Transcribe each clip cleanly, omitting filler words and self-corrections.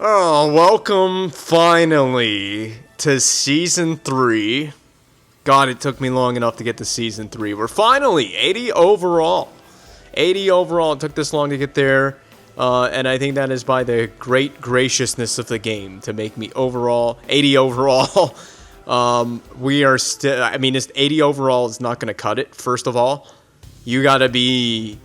Oh, welcome finally to Season 3. God, it took me long enough to get to Season 3. We're finally 80 overall. 80 overall. It took this long to get there. And I think that is by the great graciousness of the game to make me overall 80 overall. We are still, I mean, 80 overall is not going to cut it. First of all, you got to be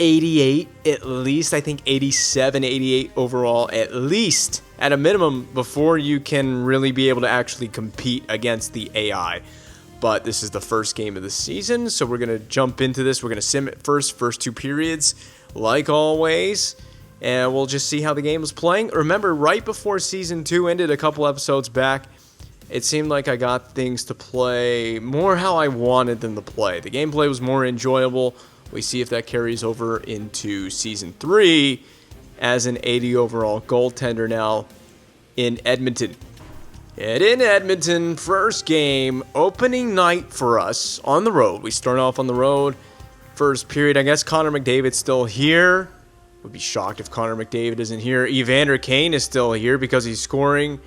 88 at least. I think 87, 88 overall at least at a minimum before you can really be able to actually compete against the AI. But this is the first game of the season, so we're going to jump into this. We're going to sim it first two periods, like always, and we'll just see how the game is playing. Remember, right before Season 2 ended a couple episodes back, it seemed like I got things to play more how I wanted them to play. The gameplay was more enjoyable. We see if that carries over into Season 3 as an 80 overall goaltender now in Edmonton. And in Edmonton, first game, opening night for us on the road. We start off on the road. First period, I guess Connor McDavid's still here. Would be shocked if Connor McDavid isn't here. Evander Kane is still here because he's scoring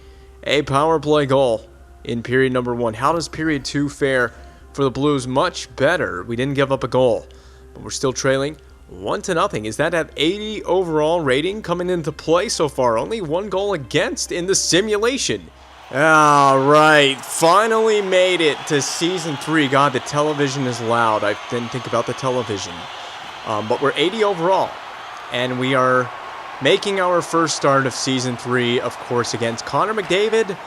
a power play goal in period number 1. How does period 2 fare for the Blues? Much better. We didn't give up a goal, but we're still trailing 1-0. Is that 80 overall rating coming into play so far? Only one goal against in the simulation. All right, finally made it to Season 3. God, the television is loud. I didn't think about the television. But we're 80 overall, and we are making our first start of Season 3, of course, against Connor McDavid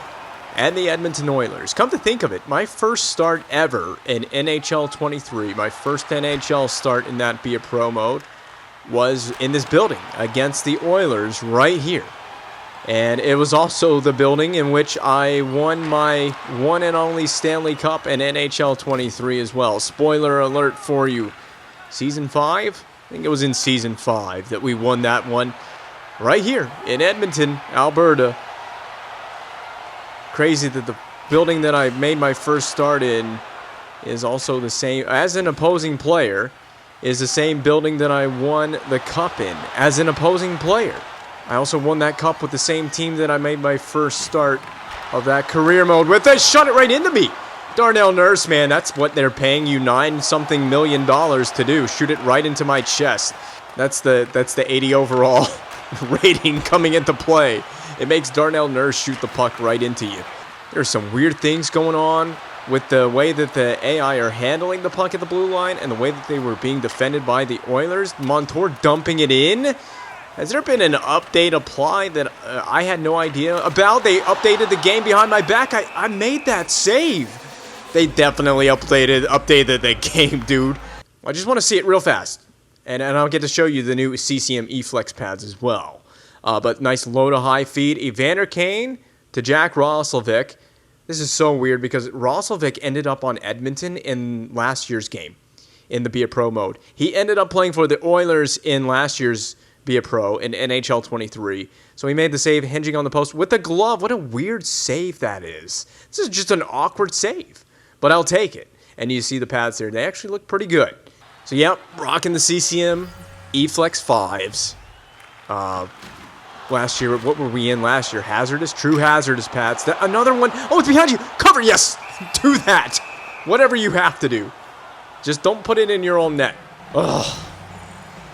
and the Edmonton Oilers. Come to think of it, my first start ever in NHL 23, my first NHL start in that Be a Pro mode, was in this building against the Oilers right here. And it was also the building in which I won my one and only Stanley Cup in NHL 23 as well. Spoiler alert for you. Season 5? I think it was in Season 5 that we won that one. Right here in Edmonton, Alberta. Crazy that the building that I made my first start in is also the same, as an opposing player, is the same building that I won the cup in as an opposing player. I also won that cup with the same team that I made my first start of that career mode with. They shot it right into me. Darnell Nurse, man, that's what they're paying you $9-something million to do. Shoot it right into my chest. That's the 80 overall rating coming into play. It makes Darnell Nurse shoot the puck right into you. There's some weird things going on with the way that the AI are handling the puck at the blue line and the way that they were being defended by the Oilers. Montour dumping it in. Has there been an update applied that I had no idea about? They updated the game behind my back. I made that save. They definitely updated the game, dude. I just want to see it real fast. And I'll get to show you the new CCM E-Flex pads as well. But nice low to high feed. Evander Kane to Jack Roslovic. This is so weird because Roslovic ended up on Edmonton in last year's game in the Be a Pro mode. He ended up playing for the Oilers in last year's Be a Pro in NHL 23. So he made the save hinging on the post with the glove. What a weird save that is. This is just an awkward save, but I'll take it. And you see the pads there. They actually look pretty good. So, yep, rocking the CCM E-Flex 5s. Last year, what were we in last year? Hazardous? True hazardous pads. Another one. Oh, it's behind you. Cover. Yes. Do that. Whatever you have to do. Just don't put it in your own net. Ugh.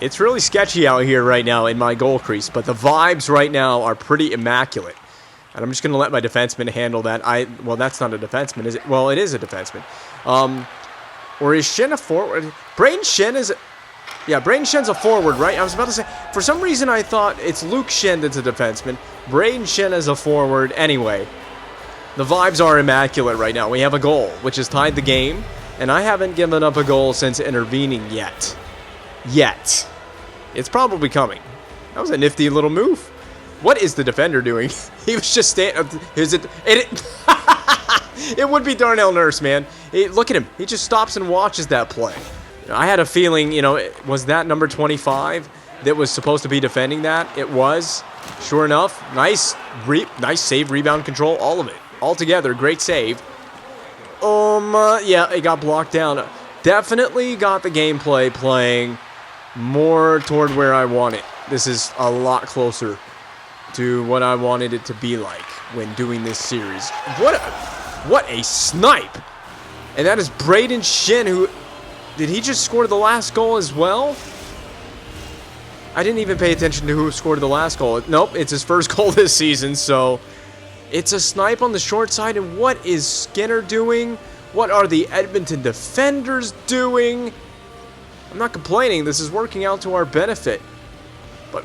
It's really sketchy out here right now in my goal crease, but the vibes right now are pretty immaculate. And I'm just going to let my defenseman handle that. Well, that's not a defenseman, is it? Well, it is a defenseman. Or is Shen a forward? Braden Shen is... Yeah, Braden Shen's a forward, right? I was about to say... For some reason, I thought it's Luke Shen that's a defenseman. Braden Shen is a forward. Anyway, the vibes are immaculate right now. We have a goal, which has tied the game. And I haven't given up a goal since intervening yet. It's probably coming. That was a nifty little move. What is the defender doing? He was just standing... It would be Darnell Nurse, man. Look at him. He just stops and watches that play. I had a feeling, was that number 25 that was supposed to be defending that? It was. Sure enough. Nice save, rebound control, all of it. All together, great save. Yeah, it got blocked down. Definitely got the gameplay playing more toward where I want it. This is a lot closer to what I wanted it to be like when doing this series. What a snipe! And that is Braden Shin, who... Did he just score the last goal as well? I didn't even pay attention to who scored the last goal. Nope, it's his first goal this season, so... It's a snipe on the short side, and what is Skinner doing? What are the Edmonton defenders doing? I'm not complaining, this is working out to our benefit. But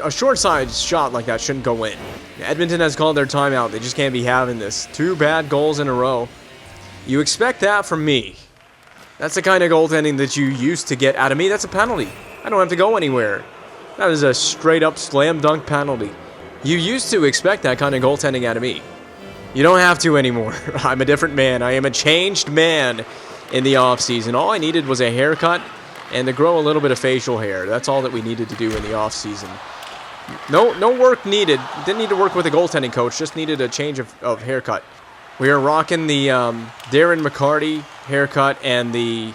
a short side shot like that shouldn't go in. Edmonton has called their timeout, they just can't be having this. 2 bad goals in a row. You expect that from me. That's the kind of goaltending that you used to get out of me. That's a penalty. I don't have to go anywhere. That is a straight up slam dunk penalty. You used to expect that kind of goaltending out of me. You don't have to anymore. I'm a different man. I am a changed man in the offseason. All I needed was a haircut and to grow a little bit of facial hair. That's all that we needed to do in the offseason. No work needed. Didn't need to work with a goaltending coach. Just needed a change of haircut. We are rocking the Darren McCarty haircut and the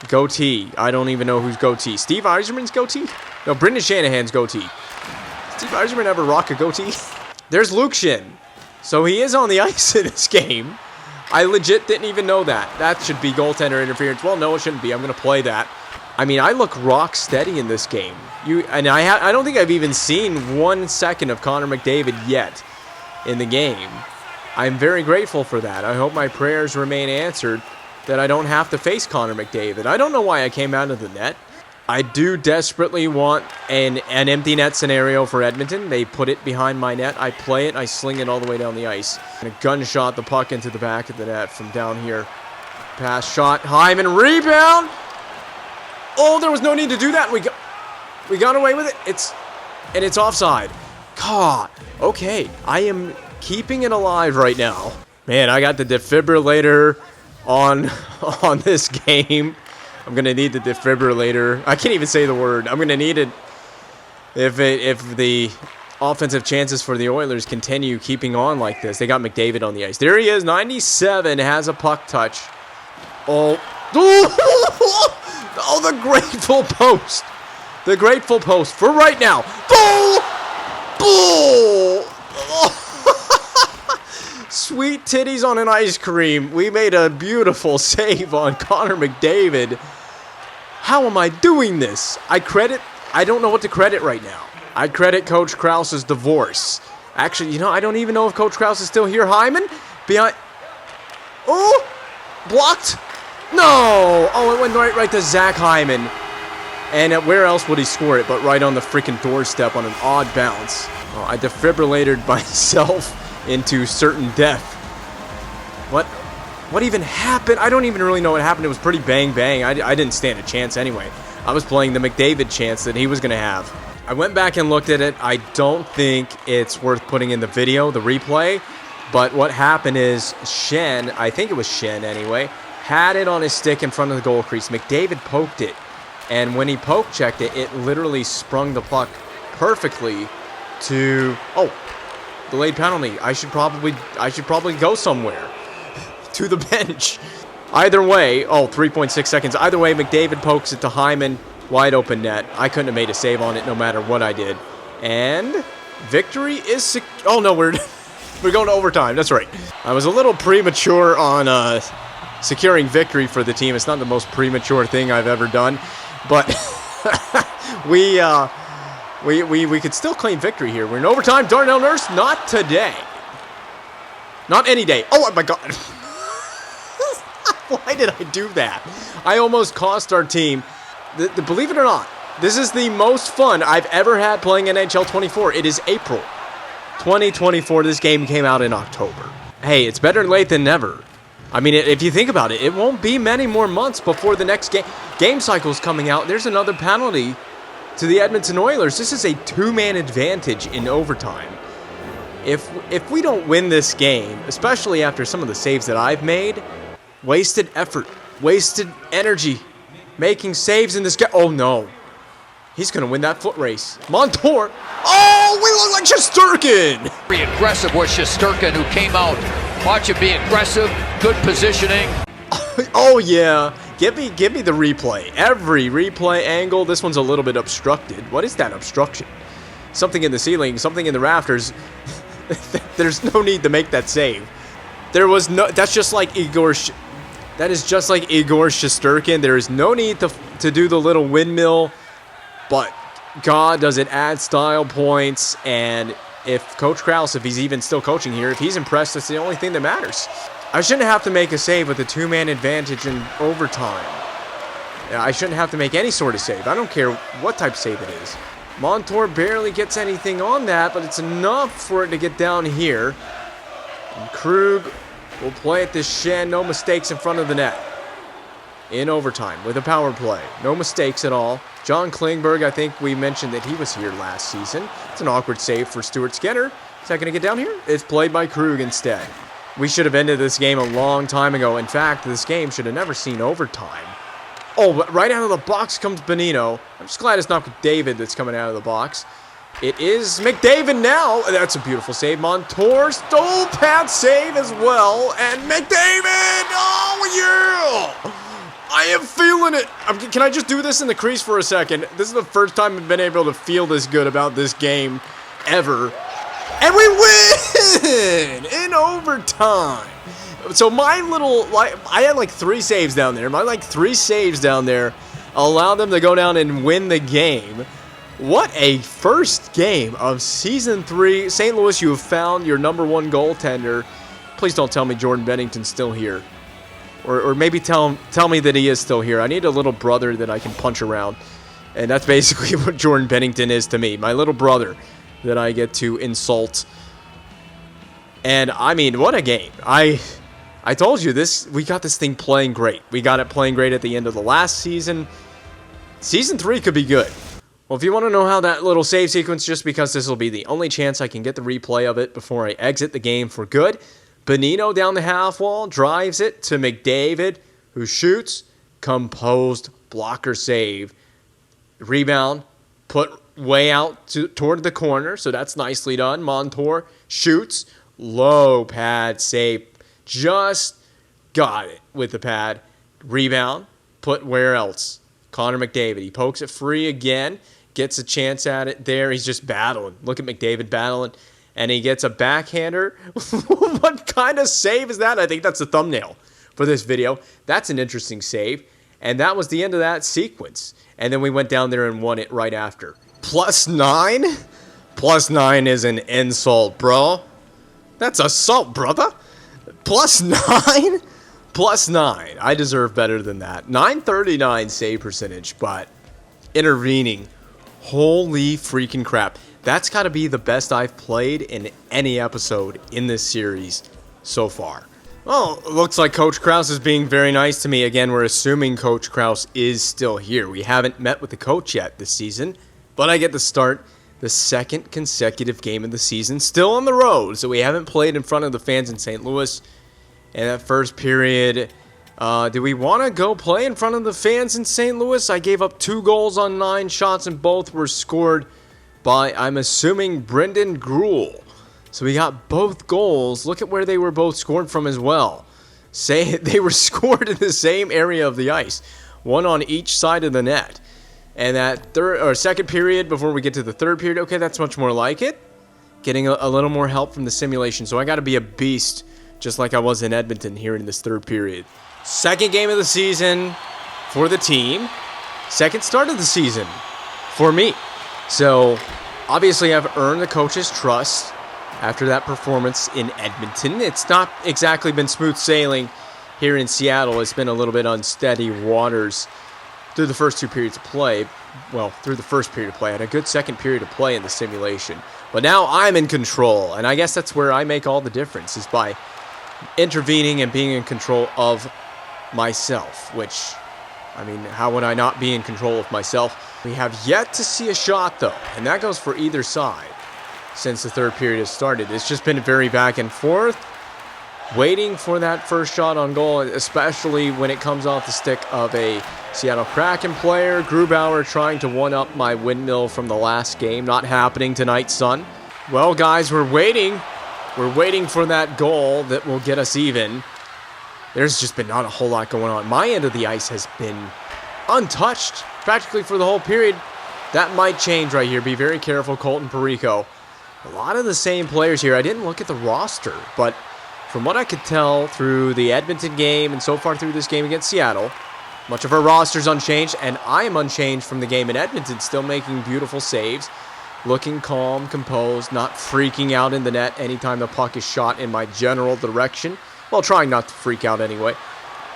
goatee. I don't even know whose goatee. Steve Yzerman's goatee? No, Brendan Shanahan's goatee. Steve Yzerman ever rock a goatee? There's Luke Shin. So he is on the ice in this game. I legit didn't even know that. That should be goaltender interference. Well, no, it shouldn't be. I'm going to play that. I mean, I look rock steady in this game. I don't think I've even seen 1 second of Connor McDavid yet in the game. I'm very grateful for that. I hope my prayers remain answered, that I don't have to face Connor McDavid. I don't know why I came out of the net. I do desperately want an empty net scenario for Edmonton. They put it behind my net. I play it. I sling it all the way down the ice. And a gunshot the puck into the back of the net from down here. Pass shot. Hyman rebound. Oh, there was no need to do that. We got away with it. It's offside. God. Okay. I am keeping it alive right now. Man, I got the defibrillator on this game. I'm going to need the defibrillator. I can't even say the word. I'm going to need it if the offensive chances for the Oilers continue keeping on like this. They got McDavid on the ice. There he is, 97, has a puck touch. Oh, oh, the grateful post. The grateful post for right now. Bull! Sweet titties on an ice cream. We made a beautiful save on Connor McDavid. How am I doing this? I don't know what to credit right now. I credit Coach Krause's divorce. Actually, I don't even know if Coach Krause is still here. Hyman? Behind. Oh! Blocked? No! Oh, it went right to Zach Hyman. And where else would he score it but right on the freaking doorstep on an odd bounce? Oh, I defibrillated myself into certain death. What even happened? I don't even really know what happened. It was pretty bang. I didn't stand a chance anyway. I was playing the McDavid chance that he was going to have. I went back and looked at it. I don't think it's worth putting in the video, the replay. But what happened is Shen, I think it was Shen anyway, had it on his stick in front of the goal crease. McDavid poked it. And when he poke checked it, it literally sprung the puck perfectly to... Oh, delayed penalty. I should probably go somewhere. To the bench. Either way, 3.6 seconds. Either way, McDavid pokes it to Hyman. Wide open net. I couldn't have made a save on it no matter what I did. And victory is... Oh, no, we're going to overtime. That's right. I was a little premature on securing victory for the team. It's not the most premature thing I've ever done. But we could still claim victory here. We're in overtime. Darnell Nurse, not today. Not any day. Oh, my God. Why did I do that? I almost cost our team. Believe it or not, this is the most fun I've ever had playing NHL 24. It is April 2024. This game came out in October. Hey, it's better late than never. I mean, if you think about it, it won't be many more months before the next game cycle is coming out. There's another penalty to the Edmonton Oilers. This is a 2-man advantage in overtime. If we don't win this game, especially after some of the saves that I've made, wasted effort, wasted energy, making saves in this game. Oh, no. He's going to win that foot race. Montour. Oh, we look like Shesterkin. Very aggressive was Shesterkin, who came out. Watch him be aggressive. Good positioning. Oh, yeah. Give me the replay. Every replay angle. This one's a little bit obstructed. What is that obstruction? something in the ceiling, something in the rafters, there's no need to make that save. There was no. That's just like Igor. That is just like Igor Shesterkin. There is no need to do the little windmill, but God, does it add style points? And if Coach Krause, if he's even still coaching here, if he's impressed, that's the only thing that matters. I shouldn't have to make a save with a two-man advantage in overtime. I shouldn't have to make any sort of save. I don't care what type of save it is. Montour barely gets anything on that, but it's enough for it to get down here. And Krug will play at this shed. No mistakes in front of the net. In overtime with a power play. No mistakes at all. John Klingberg, I think we mentioned that he was here last season. It's an awkward save for Stuart Skinner. Is that going to get down here? It's played by Krug instead. We should have ended this game a long time ago. In fact, this game should have never seen overtime. Oh, but right out of the box comes Bonino. I'm just glad it's not McDavid that's coming out of the box. It is McDavid now. That's a beautiful save. Montour stole pad save as well. And McDavid! Oh, yeah! I am feeling it. Can I just do this in the crease for a second? This is the first time I've been able to feel this good about this game ever. And we win in overtime. So I had like 3 saves down there. My 3 saves down there allowed them to go down and win the game. What a first game of Season 3. St. Louis, you have found your #1 goaltender. Please don't tell me Jordan Bennington's still here. Or maybe tell me that he is still here. I need a little brother that I can punch around. And that's basically what Jordan Bennington is to me. My little brother that I get to insult. And, I mean, what a game. I told you, we got this thing playing great. We got it playing great at the end of the last season. Season 3 could be good. Well, if you want to know how that little save sequence, just because this will be the only chance I can get the replay of it before I exit the game for good. Bonino down the half wall, drives it to McDavid, who shoots, composed blocker save. Rebound, put way out toward the corner, so that's nicely done. Montour shoots, low pad save, just got it with the pad. Rebound, put where else? Connor McDavid, he pokes it free again, gets a chance at it there. He's just battling. Look at McDavid battling. And he gets a backhander. What kind of save is that? I think that's the thumbnail for this video. That's an interesting save. And that was the end of that sequence. And then we went down there and won it right after. +9? +9 is an insult, bro. That's assault, brother. +9? +9. I deserve better than that. 939 save percentage, but intervening. Holy freaking crap. That's got to be the best I've played in any episode in this series so far. Well, it looks like Coach Krause is being very nice to me. Again, we're assuming Coach Krause is still here. We haven't met with the coach yet this season, but I get to start the 2nd consecutive game of the season, still on the road. So we haven't played in front of the fans in St. Louis. In that first period, do we want to go play in front of the fans in St. Louis? I gave up 2 goals on 9 shots, and both were scored by, I'm assuming, Brendan Gruel. So we got both goals. Look at where they were both scored from as well. They were scored in the same area of the ice, one on each side of the net. And that second period, before we get to the third period, okay, that's much more like it. Getting a little more help from the simulation. So I got to be a beast, just like I was in Edmonton here in this third period. 2nd game of the season for the team. 2nd start of the season for me. So, obviously, I've earned the coach's trust after that performance in Edmonton. It's not exactly been smooth sailing here in Seattle. It's been a little bit unsteady waters through the first 2 periods of play. Well, through the first period of play. I had a good second period of play in the simulation. But now I'm in control, and I guess that's where I make all the difference, is by intervening and being in control of myself, which, I mean, how would I not be in control of myself? We have yet to see a shot, though, and that goes for either side since the third period has started. It's just been very back and forth, waiting for that first shot on goal, especially when it comes off the stick of a Seattle Kraken player. Grubauer trying to one-up my windmill from the last game. Not happening tonight, son. Well, guys, we're waiting. We're waiting for that goal that will get us even. There's just been not a whole lot going on. My end of the ice has been untouched practically for the whole period. That might change right here. Be very careful, Colton Perico. A lot of the same players here. I didn't look at the roster, but from what I could tell through the Edmonton game and so far through this game against Seattle, much of our roster's unchanged, and I am unchanged from the game in Edmonton, still making beautiful saves, looking calm, composed, not freaking out in the net anytime the puck is shot in my general direction. Well, trying not to freak out anyway.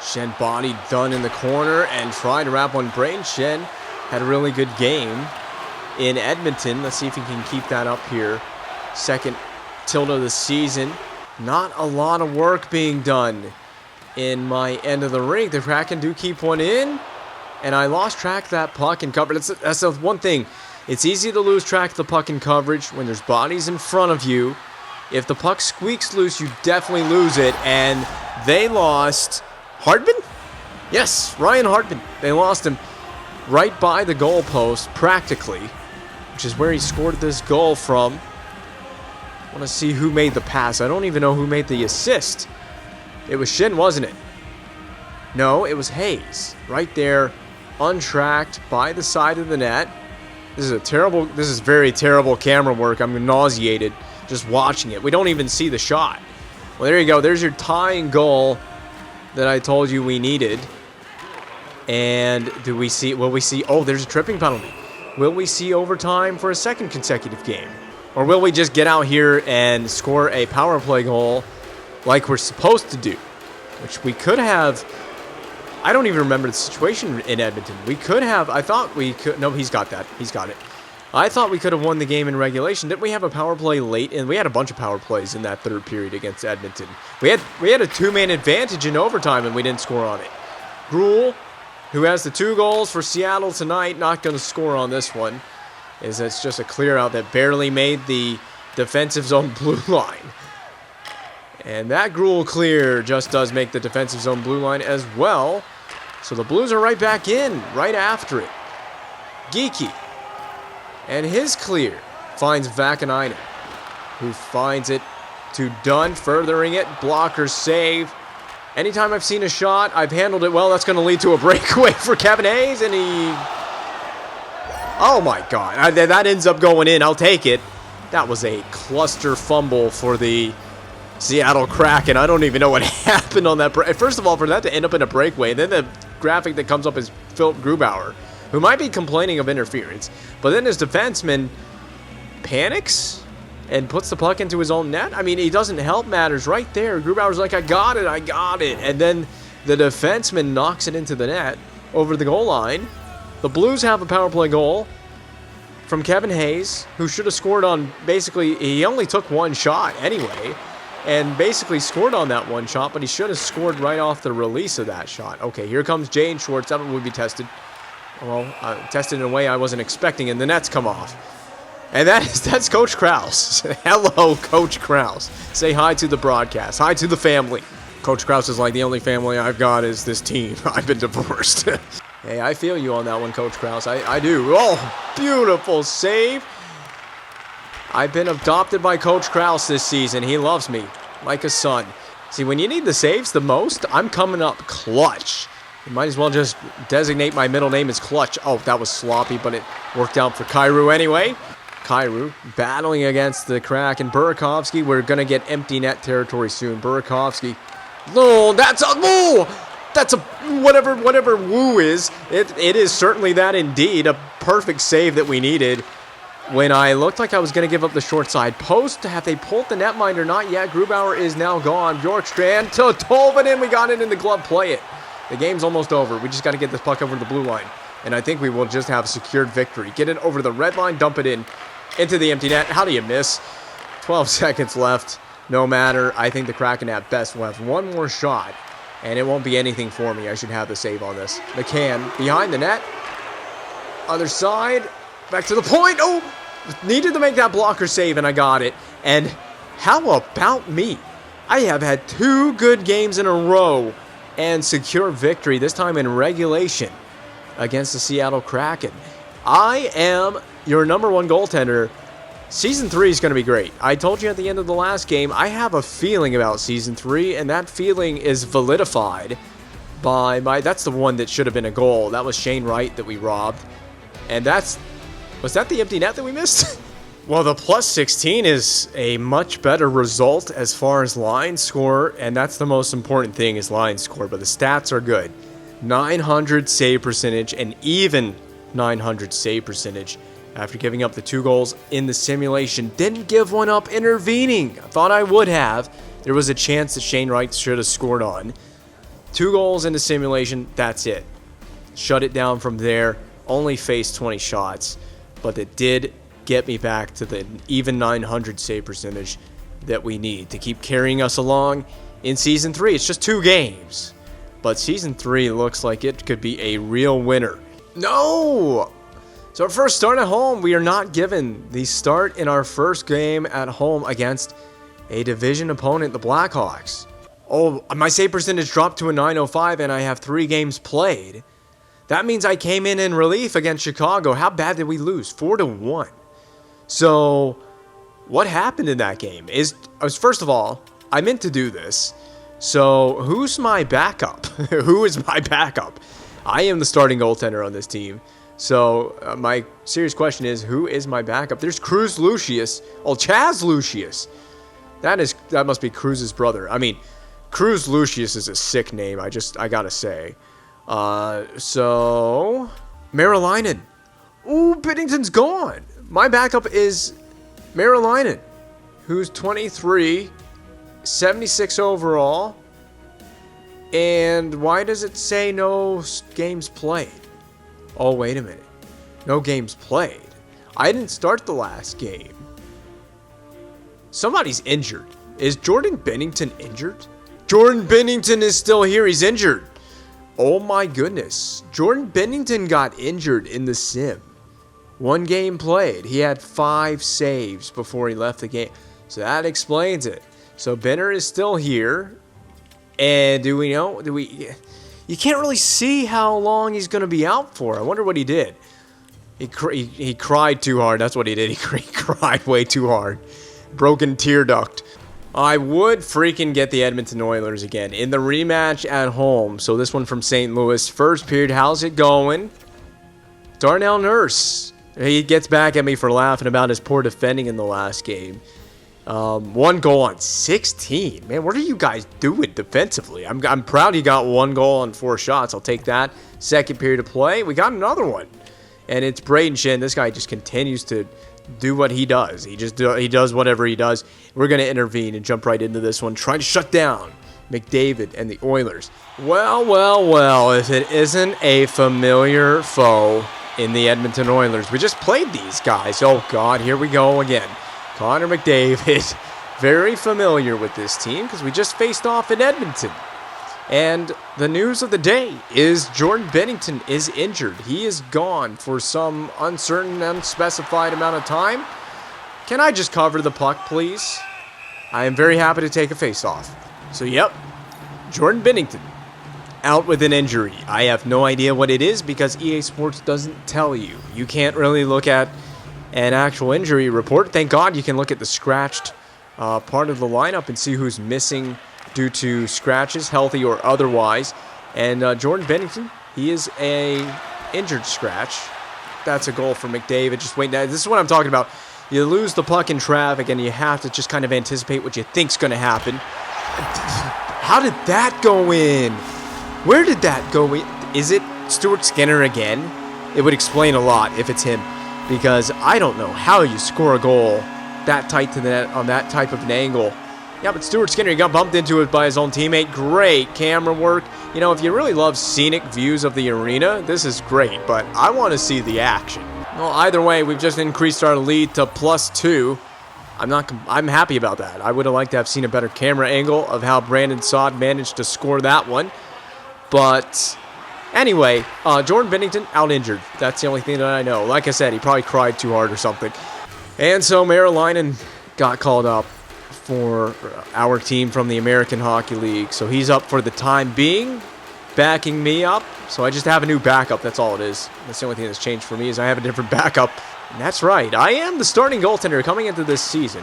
Shen body done in the corner and tried to wrap one. Brain Shen had a really good game in Edmonton. Let's see if he can keep that up here. Second tilt of the season. Not a lot of work being done in my end of the rink. The Kraken do keep one in, and I lost track of that puck in coverage. That's the one thing. It's easy to lose track of the puck in coverage when there's bodies in front of you. If the puck squeaks loose, you definitely lose it, and they lost Hardman? Yes, Ryan Hardman. They lost him right by the goal post, practically, which is where he scored this goal from. I want to see who made the pass. I don't even know who made the assist. It was Shin, wasn't it? No, it was Hayes. Right there, untracked by the side of the net. This is very terrible camera work. I'm nauseated just watching it. We don't even see the shot. Well, there you go. There's your tying goal that I told you we needed. And will we see, oh, there's a tripping penalty. Will we see overtime for a second consecutive game? Or will we just get out here and score a power play goal like we're supposed to do? Which we could have. I don't even remember the situation in Edmonton. We could have, I thought we could, no, he's got that. He's got it. I thought we could have won the game in regulation. Didn't we have a power play late? And we had a bunch of power plays in that third period against Edmonton. We had a two-man advantage in overtime, and we didn't score on it. Gruel, who has the 2 goals for Seattle tonight, not going to score on this one. It's just a clear out that barely made the defensive zone blue line. And that Gruel clear just does make the defensive zone blue line as well. So the Blues are right back in, right after it. Geeky. And his clear finds Vakanainen, who finds it to Dunn, furthering it. Blocker save. Anytime I've seen a shot, I've handled it well. That's going to lead to a breakaway for Kevin Hayes, and he... Oh my God, that ends up going in. I'll take it. That was a cluster fumble for the Seattle Kraken. I don't even know what happened on that. First of all, for that to end up in a breakaway, and then the graphic that comes up is Philip Grubauer, who might be complaining of interference. But then his defenseman panics and puts the puck into his own net. I mean, he doesn't help matters right there. Grubauer's like, I got it. And then the defenseman knocks it into the net over the goal line. The Blues have a power play goal from Kevin Hayes, who should have scored on basically, he only took one shot anyway, and basically scored on that one shot, but he should have scored right off the release of that shot. Okay, here comes Jane Schwartz. That one would be tested. Well, tested in a way I wasn't expecting, and the nets come off. And that's Coach Krause. Hello, Coach Krause. Say hi to the broadcast. Hi to the family. Coach Krause is like, the only family I've got is this team. I've been divorced. Hey, I feel you on that one, Coach Krause. I do. Oh, beautiful save. I've been adopted by Coach Krause this season. He loves me like a son. See, when you need the saves the most, I'm coming up clutch. You might as well just designate my middle name as Clutch. Oh, that was sloppy, but it worked out for Kyrou anyway. Kyrou battling against the Kraken. Burakovsky, we're going to get empty net territory soon. Burakovsky. No, that's a whatever woo is. It is certainly that indeed. A perfect save that we needed. When I looked like I was going to give up the short side post, have they pulled the netminder? Not yet. Grubauer is now gone. Bjorkstrand to Tolvanen. We got it in the glove. Play it. The game's almost over. We just got to get this puck over the blue line. And I think we will just have secured victory. Get it over the red line. Dump it into the empty net. How do you miss? 12 seconds left. No matter. I think the Kraken at best will have one more shot. And it won't be anything for me. I should have the save on this. McCann behind the net. Other side. Back to the point. Oh! Needed to make that blocker save, and I got it. And how about me? I have had 2 good games in a row and secure victory, this time in regulation against the Seattle Kraken. I am your #1 goaltender. Season 3 is going to be great. I told you at the end of the last game, I have a feeling about Season 3, and that feeling is validified by that's the one that should have been a goal. That was Shane Wright that we robbed. And that's Was that the empty net that we missed? Well, the plus 16 is a much better result as far as line score, and that's the most important thing is line score, but the stats are good. 900 save percentage, and even 900 save percentage after giving up the 2 goals in the simulation. Didn't give one up intervening. I thought I would have. There was a chance that Shane Wright should have scored on. 2 goals in the simulation, that's it. Shut it down from there. Only faced 20 shots, but it did get me back to the even 900 save percentage that we need to keep carrying us along in Season 3. It's just 2 games, but Season 3 looks like it could be a real winner. No! So our first start at home, we are not given the start in our first game at home against a division opponent, the Blackhawks. Oh, my save percentage dropped to a 905 and I have 3 games played. That means I came in relief against Chicago. How bad did we lose? 4-1. So what happened in that game is, first of all, I meant to do this. So who's my backup? Who is my backup? I am the starting goaltender on this team. So my serious question is, who is my backup? There's Cruz Lucius. Oh, Chaz Lucius. That must be Cruz's brother. I mean, Cruz Lucius is a sick name. I gotta say. So Marolainen. Ooh, Binnington's gone. My backup is Marolainen, who's 23, 76 overall. And why does it say no games played? Oh, wait a minute. No games played. I didn't start the last game. Somebody's injured. Is Jordan Binnington injured? Jordan Binnington is still here. He's injured. Oh my goodness. Jordan Binnington got injured in the sim. 1 game played. He had 5 saves before he left the game. So that explains it. So Benner is still here. And do we know? You can't really see how long he's going to be out for. I wonder what he did. He cried too hard. That's what he did. He cried way too hard. Broken tear duct. I would freaking get the Edmonton Oilers again in the rematch at home. So this one from St. Louis. First period, how's it going? Darnell Nurse. He gets back at me for laughing about his poor defending in the last game. 1 goal on 16. Man, what are you guys doing defensively? I'm proud he got 1 goal on 4 shots. I'll take that. Second period of play. We got another one. And it's Braden Shin. This guy just continues to do what he does. He does whatever he does. We're going to intervene and jump right into this one, trying to shut down McDavid and the Oilers. Well, if it isn't a familiar foe in the Edmonton Oilers. We just played these guys. Oh, God, here we go again. Connor McDavid, very familiar with this team because we just faced off in Edmonton. And the news of the day is Jordan Binnington is injured. He is gone for some uncertain, unspecified amount of time. Can I just cover the puck, please? I am very happy to take a face-off. So, yep, Jordan Binnington out with an injury. I have no idea what it is because EA Sports doesn't tell you. You can't really look at an actual injury report. Thank God you can look at the scratched part of the lineup and see who's missing due to scratches, healthy or otherwise. And Jordan Binnington, he is a injured scratch. That's a goal for McDavid. Just wait. This is what I'm talking about. You lose the puck in traffic and you have to just kind of anticipate what you think's going to happen. How did that go in? Where did that go in? Is it Stuart Skinner again? It would explain a lot if it's him, because I don't know how you score a goal that tight to the net on that type of an angle. Yeah, but Stuart Skinner, he got bumped into it by his own teammate. Great camera work. You know, if you really love scenic views of the arena, this is great, but I want to see the action. Well, either way, we've just increased our lead to +2. I'm happy about that. I would have liked to have seen a better camera angle of how Brandon Saad managed to score that one. But anyway, Jordan Binnington out injured. That's the only thing that I know. Like I said, he probably cried too hard or something. And so Marolainen got called up for our team from the American Hockey League. So he's up for the time being, backing me up. So I just have a new backup. That's all it is. That's the only thing that's changed for me is I have a different backup. And that's right. I am the starting goaltender coming into this season.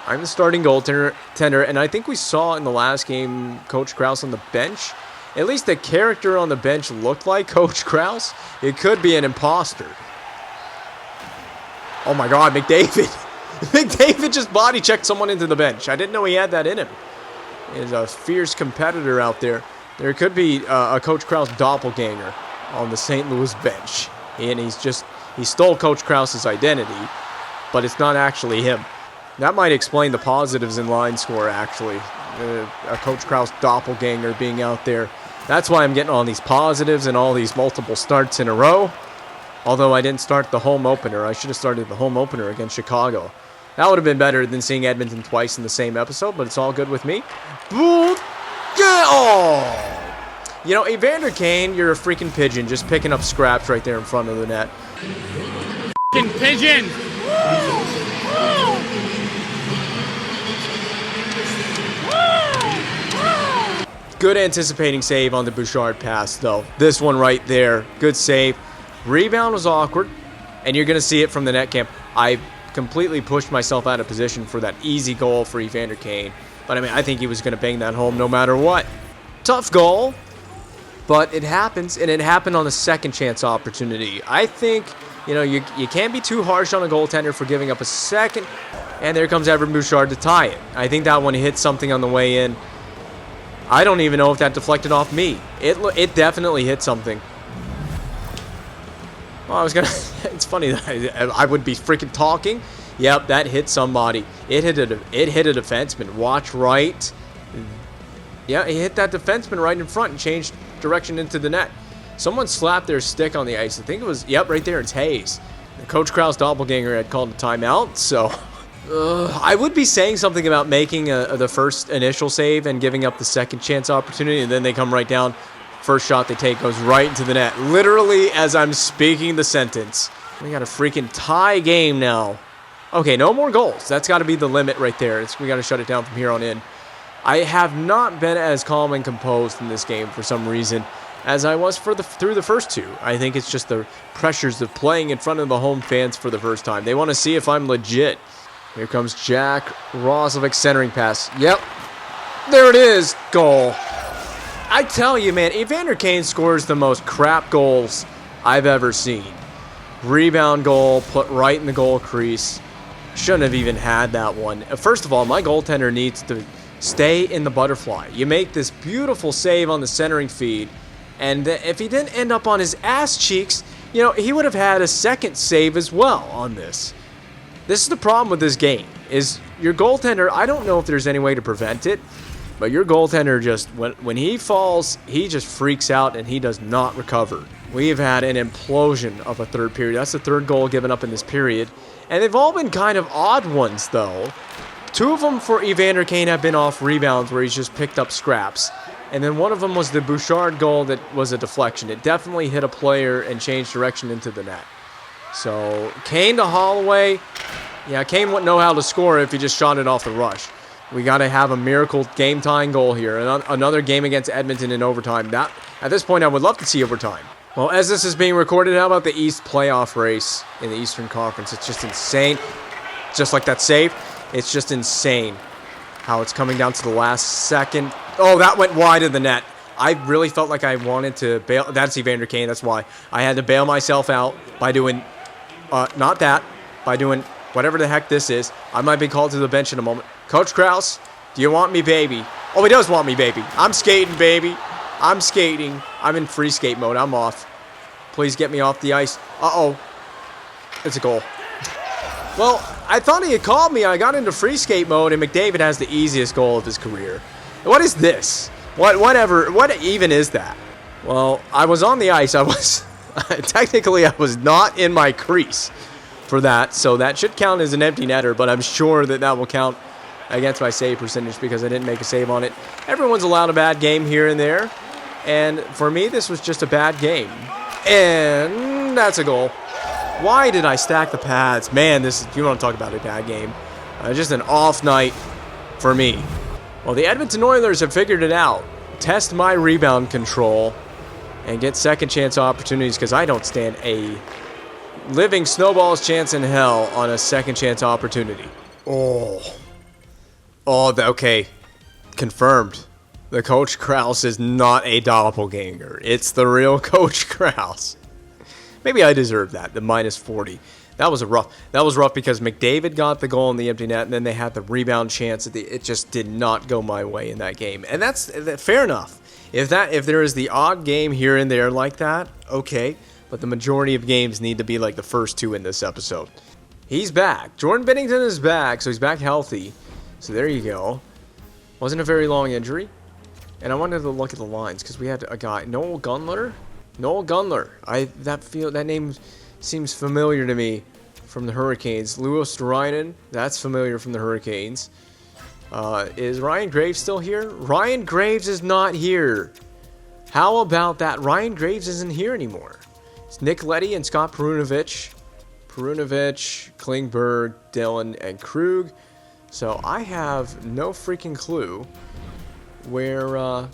I'm the starting goaltender, and I think we saw in the last game Coach Krause on the bench. At least the character on the bench looked like Coach Krause. It could be an imposter. Oh my God, McDavid. McDavid just body checked someone into the bench. I didn't know he had that in him. He's a fierce competitor out there. There could be a Coach Krause doppelganger on the St. Louis bench. And he stole Coach Krause's identity, but it's not actually him. That might explain the positives in line score, actually. A Coach Krause doppelganger being out there. That's why I'm getting all these positives and all these multiple starts in a row. Although I didn't start the home opener. I should have started the home opener against Chicago. That would have been better than seeing Edmonton twice in the same episode, but it's all good with me. Boom! Yeah! Oh! You know, Evander Kane, you're a freaking pigeon, just picking up scraps right there in front of the net. Freaking pigeon! Good anticipating save on the Bouchard pass, though. This one right there, good save. Rebound was awkward, and you're going to see it from the net cam. I completely pushed myself out of position for that easy goal for Evander Kane. But, I mean, I think he was going to bang that home no matter what. Tough goal, but it happens, and it happened on a second chance opportunity. I think, you know, you can't be too harsh on a goaltender for giving up a second. And there comes Evan Bouchard to tie it. I think that one hit something on the way in. I don't even know if that deflected off me. It definitely hit something. Well, I was gonna. It's funny that I would be freaking talking. Yep, that hit somebody. It hit a defenseman. Watch right. Yeah, he hit that defenseman right in front and changed direction into the net. Someone slapped their stick on the ice. I think it was. Yep, right there. It's Hayes. The Coach Krause doppelganger had called a timeout, so. I would be saying something about making the first initial save and giving up the second chance opportunity, and then they come right down. First shot they take goes right into the net. Literally as I'm speaking the sentence. We got a freaking tie game now. Okay, no more goals. That's got to be the limit right there. We got to shut it down from here on in. I have not been as calm and composed in this game for some reason as I was through the first two. I think it's just the pressures of playing in front of the home fans for the first time. They want to see if I'm legit. Here comes Jack Roslovic centering pass. Yep. There it is. Goal. I tell you, man, Evander Kane scores the most crap goals I've ever seen. Rebound goal, put right in the goal crease. Shouldn't have even had that one. First of all, my goaltender needs to stay in the butterfly. You make this beautiful save on the centering feed, and if he didn't end up on his ass cheeks, you know, he would have had a second save as well on this. This is the problem with this game, is your goaltender, I don't know if there's any way to prevent it, but your goaltender just, when he falls, he just freaks out and he does not recover. We've had an implosion of a third period. That's the third goal given up in this period. And they've all been kind of odd ones, though. Two of them for Evander Kane have been off rebounds where he's just picked up scraps. And then one of them was the Bouchard goal that was a deflection. It definitely hit a player and changed direction into the net. So, Kane to Holloway. Yeah, Kane wouldn't know how to score if he just shot it off the rush. We got to have a miracle game-tying goal here. Another game against Edmonton in overtime. At this point, I would love to see overtime. Well, as this is being recorded, how about the East playoff race in the Eastern Conference? It's just insane. Just like that save, it's just insane how it's coming down to the last second. Oh, that went wide of the net. I really felt like I wanted to bail. That's Evander Kane. That's why I had to bail myself out by doing, by doing whatever the heck this is. I might be called to the bench in a moment. Coach Krause, do you want me, baby? Oh, he does want me, baby. I'm skating, baby. I'm skating. I'm in free skate mode. I'm off. Please get me off the ice. Uh-oh. It's a goal. Well, I thought he had called me. I got into free skate mode, and McDavid has the easiest goal of his career. What is this? What even is that? Well, I was on the ice. I was technically I was not in my crease for that, so that should count as an empty netter, but I'm sure that will count against my save percentage because I didn't make a save on it. Everyone's allowed a bad game here and there, and for me, this was just a bad game. And that's a goal. Why did I stack the pads? Man, you want to talk about a bad game. Just an off night for me. Well, the Edmonton Oilers have figured it out. Test my rebound control and get second chance opportunities because I don't stand a living snowball's chance in hell on a second chance opportunity. Okay. Confirmed. The Coach Krause is not a doppelganger. It's the real Coach Krause. Maybe I deserve that, the minus 40. That was rough because McDavid got the goal in the empty net, and then they had the rebound chance. It just did not go my way in that game, and that's fair enough. If there is the odd game here and there like that, okay, but the majority of games need to be like the first two in this episode. He's back. Jordan Binnington is back, so he's back healthy. So there you go. Wasn't a very long injury, and I wanted to look at the lines because we had a guy, Noel Gunler. That name seems familiar to me from the Hurricanes. Louis Rynan, that's familiar from the Hurricanes. Is Ryan Graves still here? Ryan Graves is not here. How about that? Ryan Graves isn't here anymore. It's Nick Leddy and Scott Perunovich, Klingberg, Dillon, and Krug. So I have no freaking clue where